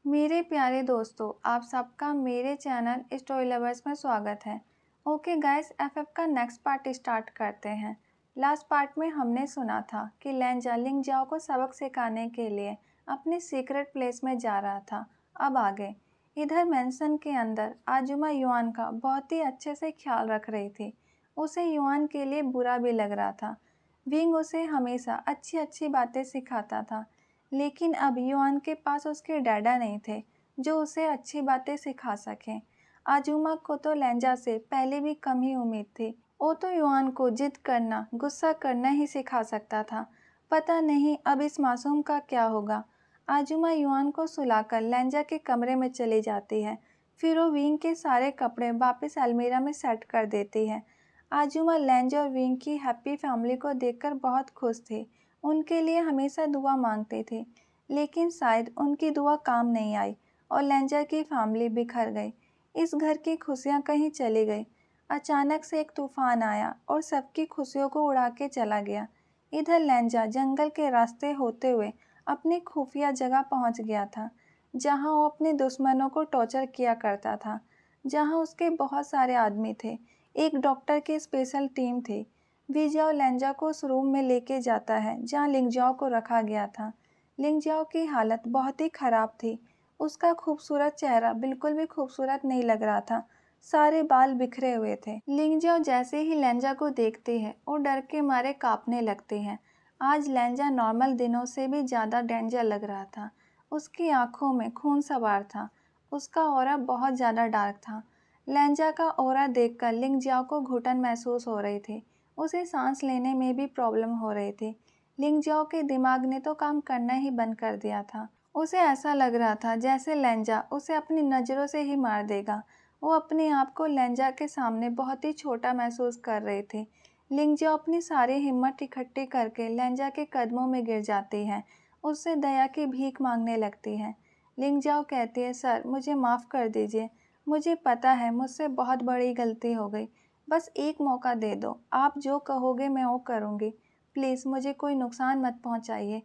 मेरे प्यारे दोस्तों, आप सबका मेरे चैनल स्टोरी लवर्स में स्वागत है। ओके गाइस, एफएफ का नेक्स्ट पार्ट स्टार्ट करते हैं। लास्ट पार्ट में हमने सुना था कि लेंजा लिंगजाओ को सबक सिखाने के लिए अपने सीक्रेट प्लेस में जा रहा था। अब आगे इधर मेंशन के अंदर आजुमा युआन का बहुत ही अच्छे से ख्याल रख रही थी। उसे युआन के लिए बुरा भी लग रहा था। विंग उसे हमेशा अच्छी अच्छी बातें सिखाता था, लेकिन अब युआन के पास उसके डैडा नहीं थे जो उसे अच्छी बातें सिखा सकें। आजुमा को तो लेंजा से पहले भी कम ही उम्मीद थी। वो तो युआन को जिद करना, गुस्सा करना ही सिखा सकता था। पता नहीं अब इस मासूम का क्या होगा। आजुमा युआन को सुलाकर लेंजा के कमरे में चली जाती है। फिर वो विंग के सारे कपड़े वापस अलमीरा में सेट कर देती है। आजुमा लेंजा और विंग की हैप्पी फैमिली को देखकर बहुत खुश थी। उनके लिए हमेशा दुआ मांगते थे, लेकिन शायद उनकी दुआ काम नहीं आई और लेंजा की फैमिली बिखर गई। इस घर की खुशियां कहीं चली गई। अचानक से एक तूफान आया और सबकी खुशियों को उड़ा के चला गया। इधर लेंजा जंगल के रास्ते होते हुए अपनी खुफिया जगह पहुंच गया था, जहां वो अपने दुश्मनों को टॉर्चर किया करता था, जहां उसके बहुत सारे आदमी थे। एक डॉक्टर की स्पेशल टीम थी। विजाओ लेंजा को उस रूम में लेके जाता है जहाँ लिंगजाओ को रखा गया था। लिंगजाओ की हालत बहुत ही खराब थी। उसका खूबसूरत चेहरा बिल्कुल भी खूबसूरत नहीं लग रहा था। सारे बाल बिखरे हुए थे। लिंगजाओ जैसे ही लेंजा को देखती है वो डर के मारे कांपने लगती है। आज लेंजा नॉर्मल दिनों से भी ज़्यादा डेंजर लग रहा था। उसकी आंखों में खून सवार था। उसका ऑरा बहुत ज़्यादा डार्क था। लेंजा का ऑरा देखकर लिंगजाओ को घुटन महसूस हो रही थी। उसे सांस लेने में भी प्रॉब्लम हो रही थी। लिंगजाओ के दिमाग ने तो काम करना ही बंद कर दिया था। उसे ऐसा लग रहा था जैसे लेंजा उसे अपनी नज़रों से ही मार देगा। वो अपने आप को लेंजा के सामने बहुत ही छोटा महसूस कर रही थी। लिंगजाओ अपनी सारी हिम्मत इकट्ठी करके लेंजा के कदमों में गिर जाती है। उससे दया की भीख मांगने लगती है। लिंगजाओ कहती है, सर मुझे माफ़ कर दीजिए। मुझे पता है मुझसे बहुत बड़ी गलती हो गई। बस एक मौका दे दो। आप जो कहोगे मैं वो करूँगी। प्लीज़ मुझे कोई नुकसान मत पहुँचाइए।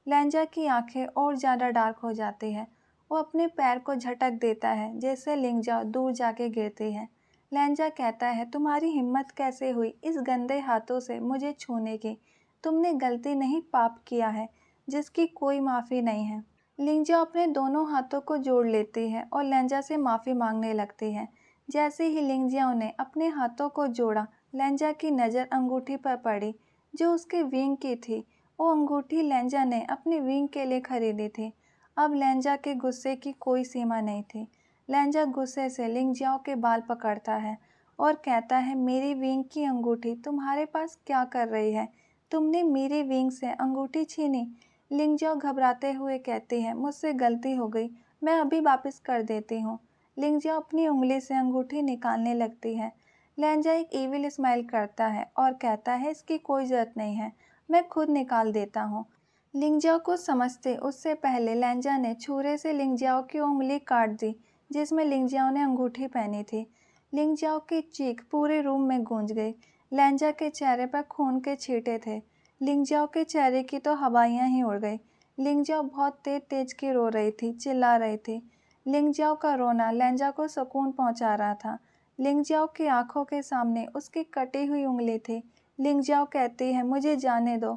लेंजा की आंखें और ज़्यादा डार्क हो जाती है। वो अपने पैर को झटक देता है जिससे लिंगजा दूर जाके गिरती है। लेंजा कहता है, तुम्हारी हिम्मत कैसे हुई इस गंदे हाथों से मुझे छूने की। तुमने गलती नहीं पाप किया है जिसकी कोई माफ़ी नहीं है। लिंगजा अपने दोनों हाथों को जोड़ लेती है और लेंजा से माफ़ी मांगने लगती है। जैसे ही लिंगजियाओ ने अपने हाथों को जोड़ा, लेंजा की नज़र अंगूठी पर पड़ी जो उसके विंग की थी। वो अंगूठी लेंजा ने अपनी विंग के लिए खरीदी थी। अब लेंजा के गुस्से की कोई सीमा नहीं थी। लेंजा गुस्से से लिंगजियाओ के बाल पकड़ता है और कहता है, मेरी विंग की अंगूठी तुम्हारे पास क्या कर रही है? तुमने मेरी विंग से अंगूठी छीनी। लिंगजियाओ घबराते हुए कहती है, मुझसे गलती हो गई, मैं अभी वापस कर देती हूँ। लिंगजियाओ अपनी उंगली से अंगूठी निकालने लगती है। लेंजा एक इविल स्माइल करता है और कहता है, इसकी कोई ज़रूरत नहीं है, मैं खुद निकाल देता हूँ। लिंगजियाओ को समझते उससे पहले लेंजा ने छुरे से लिंगजियाओ की उंगली काट दी जिसमें लिंगजियाओ ने अंगूठी पहनी थी। लिंगजियाओ की चीख पूरे रूम में गूंज गई। लेंजा के चेहरे पर खून के छींटे थे। लिंगजियाओ के चेहरे की तो हवाइयाँ ही उड़ गई। लिंगजियाओ बहुत तेज तेज की रो रही थी, चिल्ला रही थी। लिंगजियाओ का रोना लेंजा को सुकून पहुंचा रहा था। लिंगजियाओ की आंखों के सामने उसकी कटी हुई उंगली थी। लिंगजियाओ कहती है, मुझे जाने दो,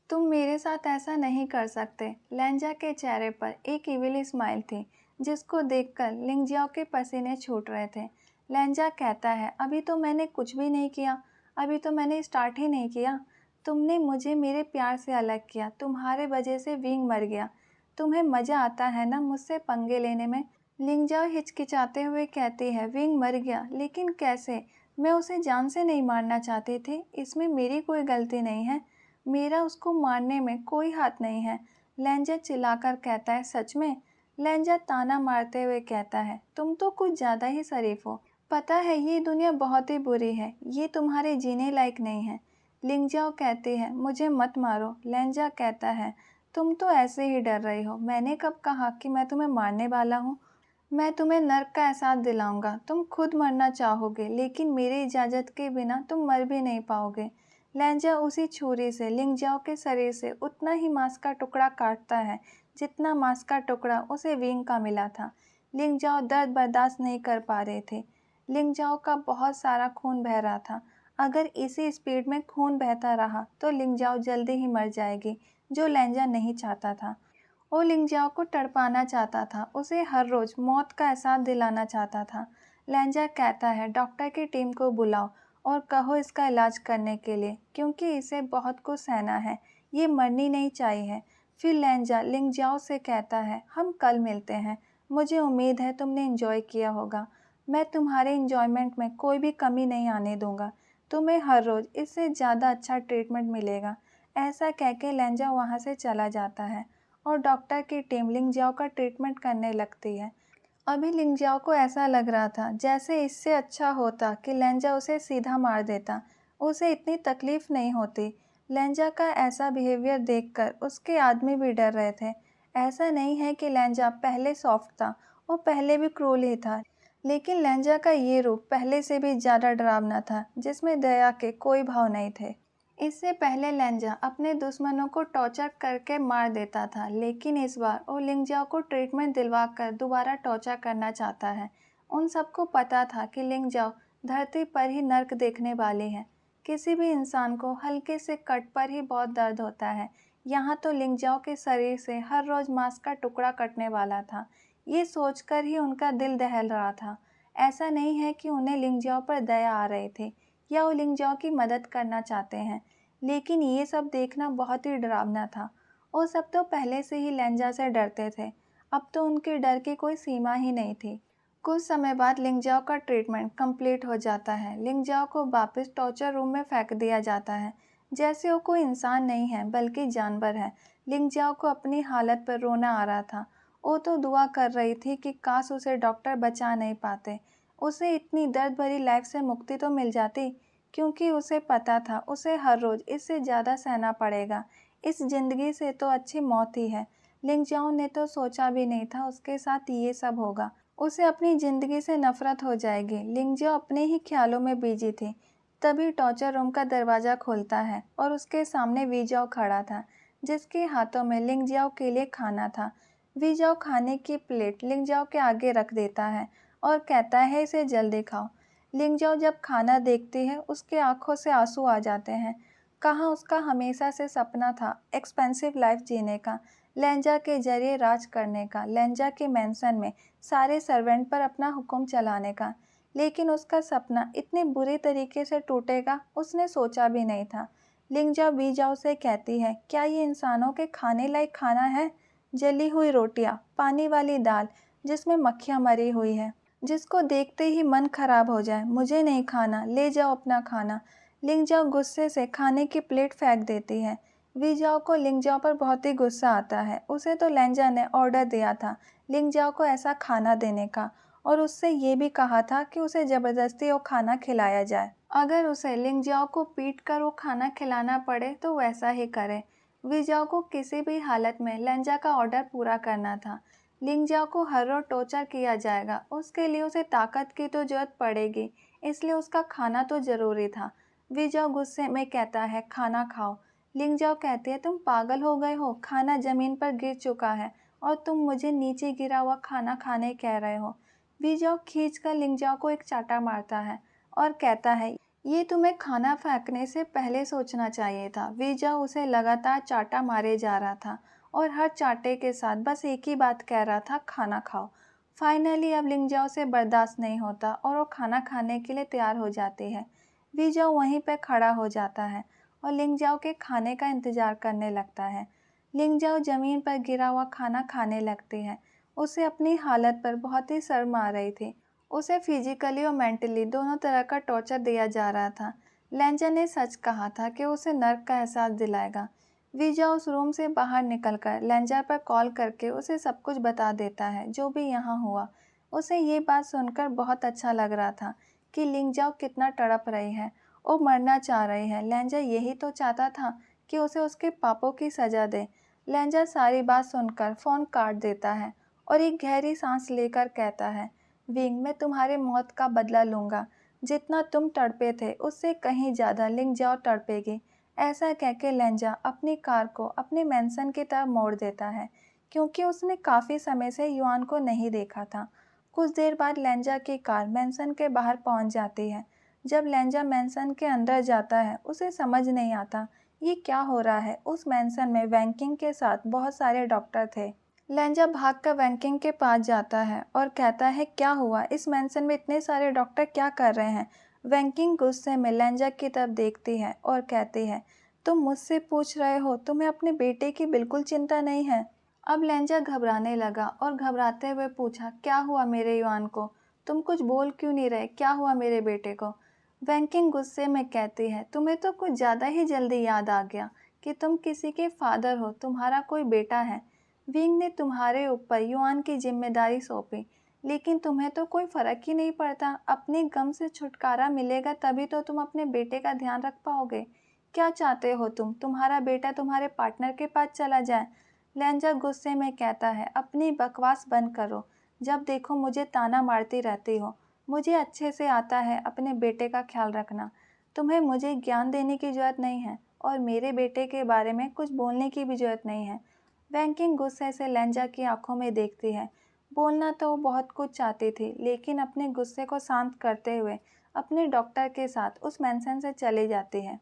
तुम मेरे साथ ऐसा नहीं कर सकते। लेंजा के चेहरे पर एक इविल स्माइल थी जिसको देखकर लिंगजियाओ के पसीने छूट रहे थे। लेंजा कहता है, अभी तो मैंने कुछ भी नहीं किया, अभी तो मैंने स्टार्ट ही नहीं किया। तुमने मुझे मेरे प्यार से अलग किया, तुम्हारे वजह से विंग मर गया। तुम्हें मज़ा आता है ना मुझसे पंगे लेने में? लिंगजाओ हिचकिचाते हुए कहती है, विंग मर गया, लेकिन कैसे? मैं उसे जान से नहीं मारना चाहती थी, इसमें मेरी कोई गलती नहीं है, मेरा उसको मारने में कोई हाथ नहीं है। लेंजा चिल्लाकर कहता है, सच में? लेंजा ताना मारते हुए कहता है, तुम तो कुछ ज़्यादा ही शरीफ हो। पता है ये दुनिया बहुत ही बुरी है, ये तुम्हारे जीने लायक नहीं है। लिंगजाओ कहती है, मुझे मत मारो। लेंजा कहता है, तुम तो ऐसे ही डर रही हो, मैंने कब कहा कि मैं तुम्हें मारने वाला हूँ? मैं तुम्हें नर्क का एहसास दिलाऊंगा। तुम खुद मरना चाहोगे, लेकिन मेरी इजाज़त के बिना तुम मर भी नहीं पाओगे। लेंजा उसी छुरी से लिंगजाओ के शरीर से उतना ही मांस का टुकड़ा काटता है जितना मांस का टुकड़ा उसे विंग का मिला था। लिंग जाओ दर्द बर्दाश्त नहीं कर पा रहे थे। लिंग जाओ का बहुत सारा खून बह रहा था। अगर इसी स्पीड में खून बहता रहा तो लिंग जाओ जल्दी ही मर जाएगी, जो लेंजा नहीं चाहता था। वो लिंग जाओ को तड़पाना चाहता था, उसे हर रोज मौत का एहसास दिलाना चाहता था। लेंजा कहता है डॉक्टर की टीम को बुलाओ और कहो इसका इलाज करने के लिए, क्योंकि इसे बहुत कुछ सहना है, ये मरनी नहीं चाहिए। फिर लेंजा लिंग जाओ से कहता है हम कल मिलते हैं, मुझे उम्मीद है तुमने इंजॉय किया होगा। मैं तुम्हारे इंजॉयमेंट में कोई भी कमी नहीं आने दूंगा, तुम्हें हर रोज इससे ज़्यादा अच्छा ट्रीटमेंट मिलेगा। ऐसा कह के लेंजा वहाँ से चला जाता है और डॉक्टर की टीम लिंग जाओ का ट्रीटमेंट करने लगती है। अभी लिंग जाओ को ऐसा लग रहा था जैसे इससे अच्छा होता कि लेंजा उसे सीधा मार देता, उसे इतनी तकलीफ नहीं होती। लेंजा का ऐसा बिहेवियर देखकर उसके आदमी भी डर रहे थे। ऐसा नहीं है कि लेंजा पहले सॉफ्ट था, वो पहले भी क्रूर ही था, लेकिन लेंजा का ये रूप पहले से भी ज़्यादा डरावना था, जिसमें दया के कोई भाव नहीं थे। इससे पहले लेंजा अपने दुश्मनों को टॉर्चर करके मार देता था, लेकिन इस बार वो लिंगजाओ को ट्रीटमेंट दिलवा कर दोबारा टॉर्चर करना चाहता है। उन सबको पता था कि लिंगजाओ धरती पर ही नर्क देखने वाली है। किसी भी इंसान को हल्के से कट पर ही बहुत दर्द होता है, यहाँ तो लिंगजाओ के शरीर से हर रोज मांस का टुकड़ा कटने वाला था। ये सोचकर ही उनका दिल दहल रहा था। ऐसा नहीं है कि उन्हें लिंगजाओ पर दया आ रही थी या वो लिंगजाओ की मदद करना चाहते हैं, लेकिन ये सब देखना बहुत ही डरावना था। वो सब तो पहले से ही लेंजा से डरते थे, अब तो उनके डर की कोई सीमा ही नहीं थी। कुछ समय बाद लिंगजाओ का ट्रीटमेंट कंप्लीट हो जाता है। लिंगजाओ को वापस टॉर्चर रूम में फेंक दिया जाता है, जैसे वो कोई इंसान नहीं है बल्कि जानवर है। लिंगजाओ को अपनी हालत पर रोना आ रहा था। वो तो दुआ कर रही थी कि काश उसे डॉक्टर बचा नहीं पाते, उसे इतनी दर्द भरी लाइफ से मुक्ति तो मिल जाती, क्योंकि उसे पता था उसे हर रोज़ इससे ज़्यादा सहना पड़ेगा। इस ज़िंदगी से तो अच्छी मौत ही है। लिंगजाओ ने तो सोचा भी नहीं था उसके साथ ये सब होगा। उसे अपनी ज़िंदगी से नफरत हो जाएगी। लिंगजाओ अपने ही ख्यालों में बिजी थी। तभी टॉर्चर रूम का दरवाज़ा खुलता है और उसके सामने वीजाओ खड़ा था, जिसके हाथों में लिंगजाओ के लिए खाना था। वीजाओ खाने की प्लेट लिंगजाओ के आगे रख देता है और कहता है इसे जल्दी खाओ। लिंगजाओ जब खाना देखती है उसके आंखों से आंसू आ जाते हैं। कहाँ उसका हमेशा से सपना था एक्सपेंसिव लाइफ जीने का, लेंजा के जरिए राज करने का, लेंजा के मेंशन में सारे सर्वेंट पर अपना हुक्म चलाने का, लेकिन उसका सपना इतने बुरे तरीके से टूटेगा उसने सोचा भी नहीं था। लिंगजाओ बीजाओ से कहती है क्या ये इंसानों के खाने लायक खाना है? जली हुई रोटियां, पानी वाली दाल जिसमें मक्खियां मरी हुई है, जिसको देखते ही मन खराब हो जाए। मुझे नहीं खाना, ले जाओ अपना खाना। लिंगजाओ गुस्से से खाने की प्लेट फेंक देती है। वीजाओ को लिंगजाओ पर बहुत ही गुस्सा आता है। उसे तो लेंजा ने ऑर्डर दिया था लिंगजाओ को ऐसा खाना देने का, और उससे ये भी कहा था कि उसे ज़बरदस्ती वो खाना खिलाया जाए। अगर उसे लिंगजाओ को पीट कर वो खाना खिलाना पड़े तो वैसा ही करे। वीजाओ को किसी भी हालत में लेंजा का ऑर्डर पूरा करना था। लिंगजाओ को हर रोज टॉर्चर किया जाएगा, उसके लिए उसे ताकत की तो जरूरत पड़ेगी, इसलिए उसका खाना तो ज़रूरी था। वीजाओ गुस्से में कहता है खाना खाओ। लिंगजाओ कहती है तुम पागल हो गए हो, खाना ज़मीन पर गिर चुका है और तुम मुझे नीचे गिरा हुआ खाना खाने कह रहे हो। वीजाओ खींचकर लिंगजाओ को एक चाटा मारता है और कहता है ये तुम्हें खाना फेंकने से पहले सोचना चाहिए था। वीजाओ उसे लगातार चाटा मारे जा रहा था और हर चाटे के साथ बस एक ही बात कह रहा था खाना खाओ। फाइनली अब लिंगजाओ से बर्दाश्त नहीं होता और वो खाना खाने के लिए तैयार हो जाती है। वीजाओ वहीं पर खड़ा हो जाता है और लिंगजाओ के खाने का इंतजार करने लगता है। लिंगजाओ जमीन पर गिरा हुआ खाना खाने लगती है। उसे अपनी हालत पर बहुत ही शर्म आ रही थी। उसे फिजिकली और मेंटली दोनों तरह का टॉर्चर दिया जा रहा था। लेंजा ने सच कहा था कि उसे नर्क का एहसास दिलाएगा। वीजा उस रूम से बाहर निकलकर लेंजा पर कॉल करके उसे सब कुछ बता देता है जो भी यहाँ हुआ। उसे ये बात सुनकर बहुत अच्छा लग रहा था कि लिंगजाओ कितना तड़प रही है, वो मरना चाह रही है। लेंजा यही तो चाहता था कि उसे उसके पापों की सज़ा दे। लेंजा सारी बात सुनकर फ़ोन काट देता है और एक गहरी सांस लेकर कहता है विंग, मैं तुम्हारे मौत का बदला लूँगा। जितना तुम तड़पे थे उससे कहीं ज़्यादा लिंगजाओ तड़पेगी। ऐसा कहकर लेंजा अपनी कार को अपने मेंशन की तरफ मोड़ देता है। क्योंकि उसने काफ़ी समय से युआन को नहीं देखा था। कुछ देर बाद लेंजा की कार मैंसन के बाहर पहुंच जाती है। जब लेंजा मैंसन के अंदर जाता है उसे समझ नहीं आता ये क्या हो रहा है। उस मैंसन में वैंकिंग के साथ बहुत सारे डॉक्टर थे। लेंजा भागकर वैंकिंग के पास जाता है और कहता है क्या हुआ, इस मैंसन में इतने सारे डॉक्टर क्या कर रहे हैं। वैंकिंग गुस्से में लेंजा की तरफ देखती है और कहती है तुम मुझसे पूछ रहे हो, तुम्हें अपने बेटे की बिल्कुल चिंता नहीं है। अब लेंजा घबराने लगा और घबराते हुए पूछा क्या हुआ मेरे युआन को, तुम कुछ बोल क्यों नहीं रहे, क्या हुआ मेरे बेटे को। वैंकिंग गुस्से में कहती है तुम्हें तो कुछ ज़्यादा ही जल्दी याद आ गया कि तुम किसी के फादर हो, तुम्हारा कोई बेटा है। विंग ने तुम्हारे ऊपर युआन की जिम्मेदारी सौंपी, लेकिन तुम्हें तो कोई फर्क ही नहीं पड़ता। अपने गम से छुटकारा मिलेगा तभी तो तुम अपने बेटे का ध्यान रख पाओगे। क्या चाहते हो तुम, तुम्हारा बेटा तुम्हारे पार्टनर के पास चला जाए। लेंजा गुस्से में कहता है अपनी बकवास बंद करो, जब देखो मुझे ताना मारती रहती हो। मुझे अच्छे से आता है अपने बेटे का ख्याल रखना, तुम्हें मुझे ज्ञान देने की ज़रूरत नहीं है और मेरे बेटे के बारे में कुछ बोलने की भी ज़रूरत नहीं है। वैंकिंग गुस्से से लेंजा की आंखों में देखती है। बोलना तो वो बहुत कुछ चाहती थी, लेकिन अपने गुस्से को शांत करते हुए अपने डॉक्टर के साथ उस मेंशन से चली जाती है।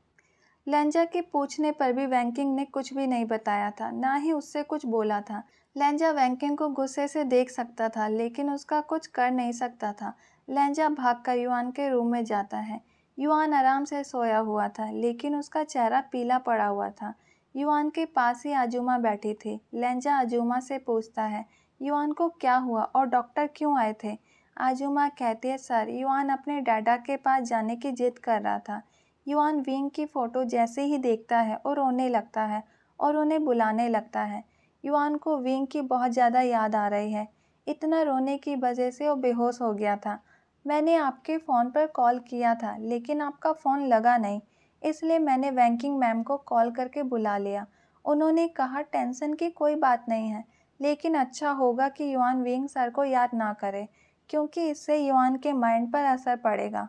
लेंजा के पूछने पर भी वैंकिंग ने कुछ भी नहीं बताया था, ना ही उससे कुछ बोला था। लेंजा वैंकिंग को गुस्से से देख सकता था, लेकिन उसका कुछ कर नहीं सकता था। लेंजा भागकर युआन के रूम में जाता है। युआन आराम से सोया हुआ था, लेकिन उसका चेहरा पीला पड़ा हुआ था। युआन के पास ही आजुमा बैठी थी। लेंजा आजुमा से पूछता है युआन को क्या हुआ और डॉक्टर क्यों आए थे। आजुमा कहती है सर, युआन अपने डैडा के पास जाने की जिद कर रहा था। युआन विंग की फ़ोटो जैसे ही देखता है और रोने लगता है और उन्हें बुलाने लगता है। युआन को विंग की बहुत ज़्यादा याद आ रही है। इतना रोने की वजह से वो बेहोश हो गया था। मैंने आपके फ़ोन पर कॉल किया था, लेकिन आपका फ़ोन लगा नहीं, इसलिए मैंने वैंकिंग मैम को कॉल करके बुला लिया। उन्होंने कहा टेंशन की कोई बात नहीं है, लेकिन अच्छा होगा कि युआन विंग सर को याद ना करे, क्योंकि इससे युआन के माइंड पर असर पड़ेगा।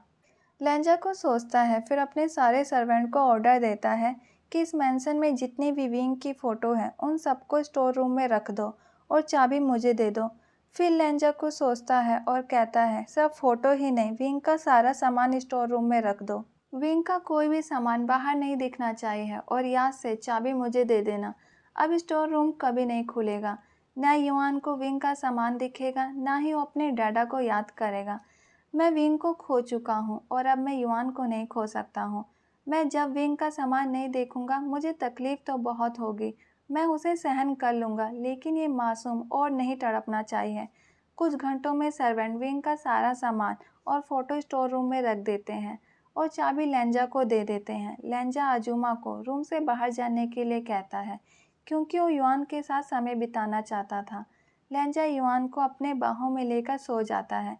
लेंजा को सोचता है, फिर अपने सारे सर्वेंट को ऑर्डर देता है कि इस मेंशन में जितनी भी विंग की फ़ोटो है उन सबको स्टोर रूम में रख दो और चाबी मुझे दे दो। फिर लेंजा को सोचता है और कहता है सब फ़ोटो ही नहीं, विंग का सारा सामान स्टोर रूम में रख दो। विंग का कोई भी सामान बाहर नहीं दिखना चाहिए और याद से चाबी मुझे दे देना। अब स्टोर रूम कभी नहीं खुलेगा। न युआन को विंग का सामान दिखेगा, ना ही वो अपने डैडा को याद करेगा। मैं विंग को खो चुका हूँ और अब मैं युआन को नहीं खो सकता हूँ। मैं जब विंग का सामान नहीं देखूंगा मुझे तकलीफ़ तो बहुत होगी, मैं उसे सहन कर लूँगा, लेकिन ये मासूम और नहीं तड़पना चाहिए। कुछ घंटों में सर्वेंट विंग का सारा सामान और फ़ोटो स्टोर रूम में रख देते हैं और चाबी लेंजा को दे देते हैं। लेंजा आजुमा को रूम से बाहर जाने के लिए कहता है, क्योंकि वो युआन के साथ समय बिताना चाहता था। लेंजा युआन को अपने बाहों में लेकर सो जाता है।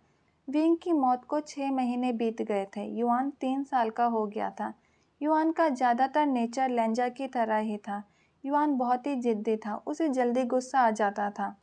विंग की मौत को 6 महीने बीत गए थे। युआन 3 साल का हो गया था। युआन का ज़्यादातर नेचर लेंजा की तरह ही था। युआन बहुत ही जिद्दी था, उसे जल्दी गुस्सा आ जाता था।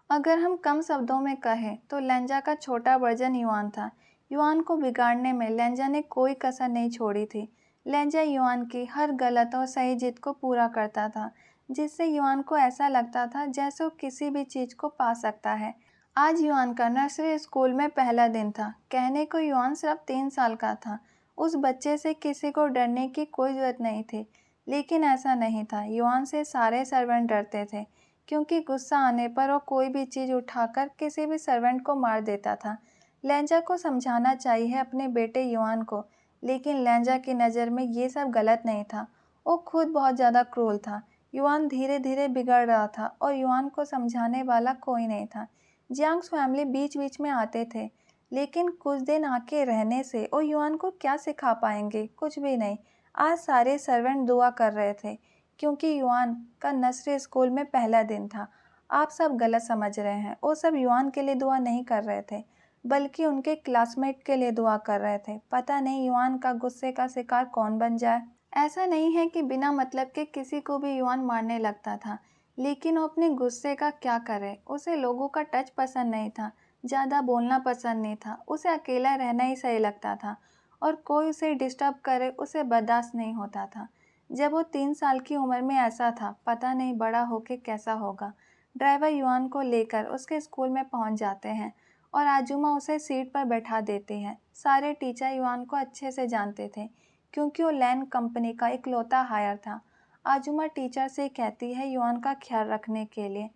अगर हम कम शब्दों में कहें तो लेंजा का छोटा वर्जन युआन था। युआन को बिगाड़ने में लेंजा ने कोई कसर नहीं छोड़ी थी। लेंजा युआन की हर गलत और सही जिद को पूरा करता था, जिससे युआन को ऐसा लगता था जैसे वो किसी भी चीज़ को पा सकता है। आज युआन का नर्सरी स्कूल में पहला दिन था। कहने को युआन सिर्फ 3 साल का था। उस बच्चे से किसी को डरने की कोई ज़रूरत नहीं थी, लेकिन ऐसा नहीं था। युआन से सारे सर्वेंट डरते थे, क्योंकि गुस्सा आने पर वो कोई भी चीज़ उठाकर किसी भी सर्वेंट को मार देता था। लेंजा को समझाना चाहिए अपने बेटे युआन को, लेकिन लेंजा की नज़र में ये सब गलत नहीं था। वो खुद बहुत ज़्यादा क्रूर था। युआन धीरे धीरे बिगड़ रहा था और युआन को समझाने वाला कोई नहीं था। जियांग्स फैमिली बीच बीच में आते थे, लेकिन कुछ दिन आके रहने से वो युआन को क्या सिखा पाएंगे, कुछ भी नहीं। आज सारे सर्वेंट दुआ कर रहे थे, क्योंकि युआन का नर्सरी स्कूल में पहला दिन था। आप सब गलत समझ रहे हैं, वो सब युआन के लिए दुआ नहीं कर रहे थे, बल्कि उनके क्लासमेट के लिए दुआ कर रहे थे। पता नहीं युआन का गुस्से का शिकार कौन बन जाए। ऐसा नहीं है कि बिना मतलब के किसी को भी युआन मारने लगता था, लेकिन वो अपने गुस्से का क्या करे। उसे लोगों का टच पसंद नहीं था, ज़्यादा बोलना पसंद नहीं था, उसे अकेला रहना ही सही लगता था और कोई उसे डिस्टर्ब करे उसे बर्दाश्त नहीं होता था। जब वो 3 साल की उम्र में ऐसा था, पता नहीं बड़ा होके कैसा होगा। ड्राइवर युआन को लेकर उसके स्कूल में पहुंच जाते हैं और आजुमा उसे सीट पर बैठा देती है। सारे टीचर युआन को अच्छे से जानते थे क्योंकि वो लैन कंपनी का इकलौता हायर था। आजुमा टीचर से कहती है युआन का ख्याल रखने के लिए।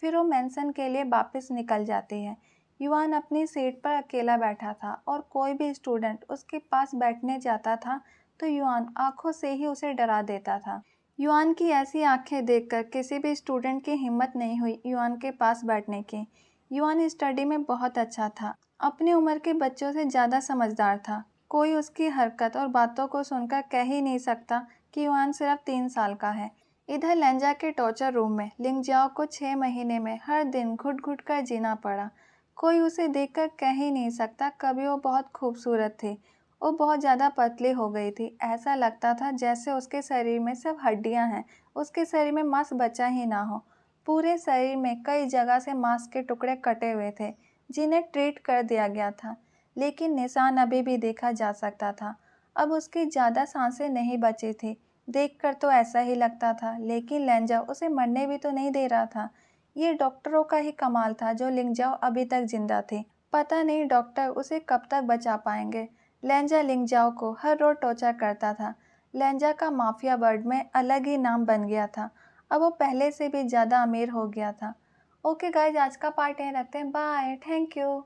फिर वो मेंशन के लिए वापस निकल जाती है। युआन अपनी सीट पर अकेला बैठा था और कोई भी स्टूडेंट उसके पास बैठने जाता था तो युआन आंखों से ही उसे डरा देता था। युआन की ऐसी आंखें देखकर किसी भी स्टूडेंट की हिम्मत नहीं हुई युआन के पास बैठने की। युआन स्टडी में बहुत अच्छा था, अपनी उम्र के बच्चों से ज़्यादा समझदार था। कोई उसकी हरकत और बातों को सुनकर कह ही नहीं सकता कि युआन सिर्फ 3 साल का है। इधर लेंजा के टॉर्चर रूम में लिंगजाओ को 6 महीने में हर दिन घुट घुट कर जीना पड़ा। कोई उसे देखकर कह ही नहीं सकता कभी वो बहुत खूबसूरत थी। वो बहुत ज़्यादा पतली हो गई थी। ऐसा लगता था जैसे उसके शरीर में सब हड्डियां हैं, उसके शरीर में मांस बचा ही ना हो। पूरे शरीर में कई जगह से मांस के टुकड़े कटे हुए थे जिन्हें ट्रीट कर दिया गया था, लेकिन निशान अभी भी देखा जा सकता था। अब उसकी ज़्यादा सांसें नहीं बची थी। देखकर तो ऐसा ही लगता था, लेकिन लेंजा उसे मरने भी तो नहीं दे रहा था। ये डॉक्टरों का ही कमाल था जो लिंगजाओ अभी तक जिंदा थी। पता नहीं डॉक्टर उसे कब तक बचा पाएंगे। लेंजा लिंगजाओ को हर रोज टॉर्चर करता था। लेंजा का माफिया वर्ल्ड में अलग ही नाम बन गया था। अब वो पहले से भी ज़्यादा अमीर हो गया था। ओके गाइज, आज का पार्ट यहीं रखते हैं। Bye, thank you.